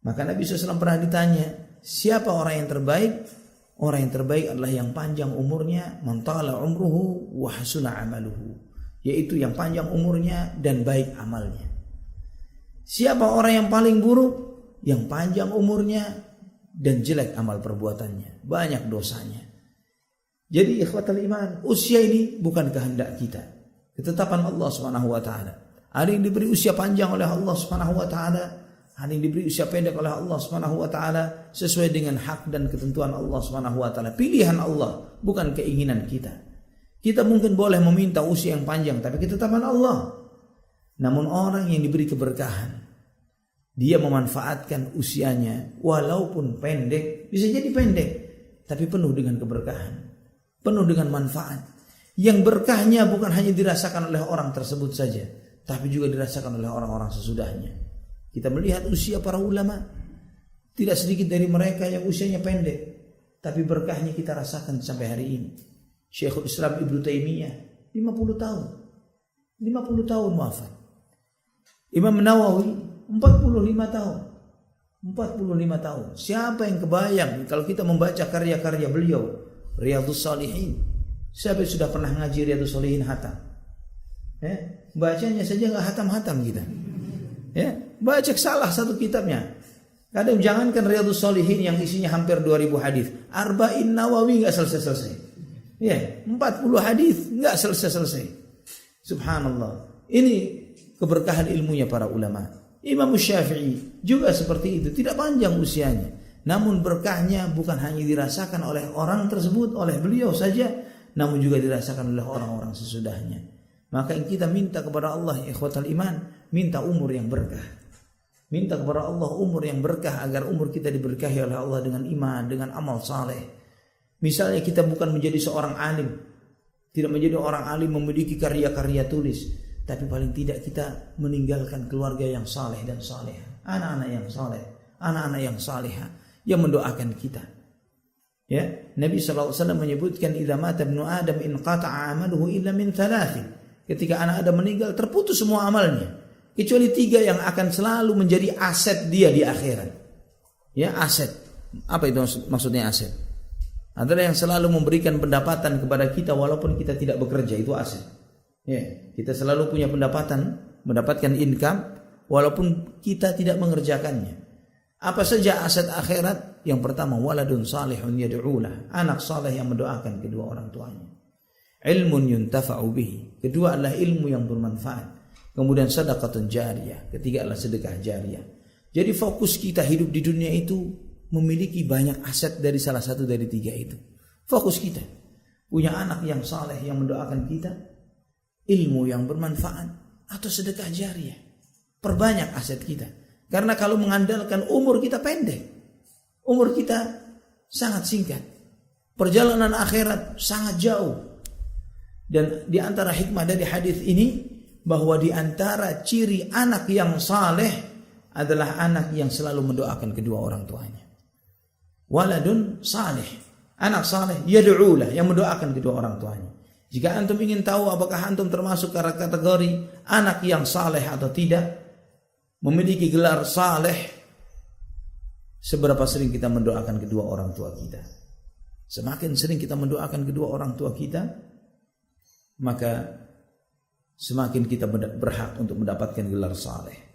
Maka Nabi SAW pernah ditanya, siapa orang yang terbaik? Orang yang terbaik adalah yang panjang umurnya, man tala umruhu wa hasuna amaluhu, yaitu yang panjang umurnya dan baik amalnya. Siapa orang yang paling buruk? Yang panjang umurnya dan jelek amal perbuatannya, banyak dosanya. Jadi ikhwatal iman, usia ini bukan kehendak kita, ketetapan Allah Subhanahu wa taala. Ada yang diberi usia panjang oleh Allah Subhanahu wa taala, ada yang diberi usia pendek oleh Allah Subhanahu wa taala sesuai dengan hak dan ketentuan Allah Subhanahu wa taala. Pilihan Allah, bukan keinginan kita. Kita mungkin boleh meminta usia yang panjang, tapi ketetapan Allah. Namun orang yang diberi keberkahan, dia memanfaatkan usianya walaupun pendek, bisa jadi pendek, tapi penuh dengan keberkahan, penuh dengan manfaat. Yang berkahnya bukan hanya dirasakan oleh orang tersebut saja, tapi juga dirasakan oleh orang-orang sesudahnya. Kita melihat usia para ulama, tidak sedikit dari mereka yang usianya pendek, tapi berkahnya kita rasakan sampai hari ini. Syekhul Islam Ibnu Taimiyah 50 tahun 50 tahun wafat. Imam Nawawi 45 tahun 45 tahun. Siapa yang kebayang kalau kita membaca karya-karya beliau, Riyadhus Shalihin. Siapa yang sudah pernah ngaji Riyadhus Shalihin hatam? Bacanya saja enggak hatam-hatam kita. Baca salah satu kitabnya. Kadang jangankan Riyadhus Shalihin yang isinya hampir 2000 hadis, Arba'in Nawawi enggak selesai-selesai. 40 hadis enggak selesai-selesai. Subhanallah. Ini keberkahan ilmunya para ulama. Imam Syafi'i juga seperti itu, tidak panjang usianya. Namun berkahnya bukan hanya dirasakan oleh orang tersebut, oleh beliau saja, namun juga dirasakan oleh orang-orang sesudahnya. Maka yang kita minta kepada Allah, ikhwatal iman, minta umur yang berkah. Minta kepada Allah umur yang berkah agar umur kita diberkahi oleh Allah dengan iman, dengan amal saleh. Misalnya kita bukan menjadi seorang alim, tidak menjadi orang alim memiliki karya-karya tulis, tapi paling tidak kita meninggalkan keluarga yang saleh dan salehah, anak-anak yang saleh, anak-anak yang salehah yang mendoakan kita. Nabi SAW menyebutkan, idza mata ibnu Adam inqata'a amaluhu illa min thalathin. Ketika anak Adam meninggal, terputus semua amalnya, kecuali 3 yang akan selalu menjadi aset dia di akhirat. Aset. Apa itu maksudnya aset? Adalah yang selalu memberikan pendapatan kepada kita walaupun kita tidak bekerja, itu aset. Kita selalu punya pendapatan, mendapatkan income walaupun kita tidak mengerjakannya. Apa saja aset akhirat? Yang pertama, waladun salihun yad'ulah, anak saleh yang mendoakan kedua orang tuanya. Ilmun yuntafa'u bihi, kedua adalah ilmu yang bermanfaat. Kemudian sedekahun jariyah, ketiga adalah sedekah jariyah. Jadi fokus kita hidup di dunia itu memiliki banyak aset dari salah satu dari 3 itu. Fokus kita punya anak yang saleh yang mendoakan kita, ilmu yang bermanfaat, atau sedekah jariyah. Perbanyak aset kita. Karena kalau mengandalkan umur kita pendek, umur kita sangat singkat, perjalanan akhirat sangat jauh. Dan di antara hikmah dari hadis ini, bahwa di antara ciri anak yang saleh adalah anak yang selalu mendoakan kedua orang tuanya. Waladun salih, anak saleh yad'ulah, yang mendoakan kedua orang tuanya. Jika antum ingin tahu apakah antum termasuk kategori anak yang saleh atau tidak, memiliki gelar saleh, seberapa sering kita mendoakan kedua orang tua kita. Semakin sering kita mendoakan kedua orang tua kita, maka semakin kita berhak untuk mendapatkan gelar saleh.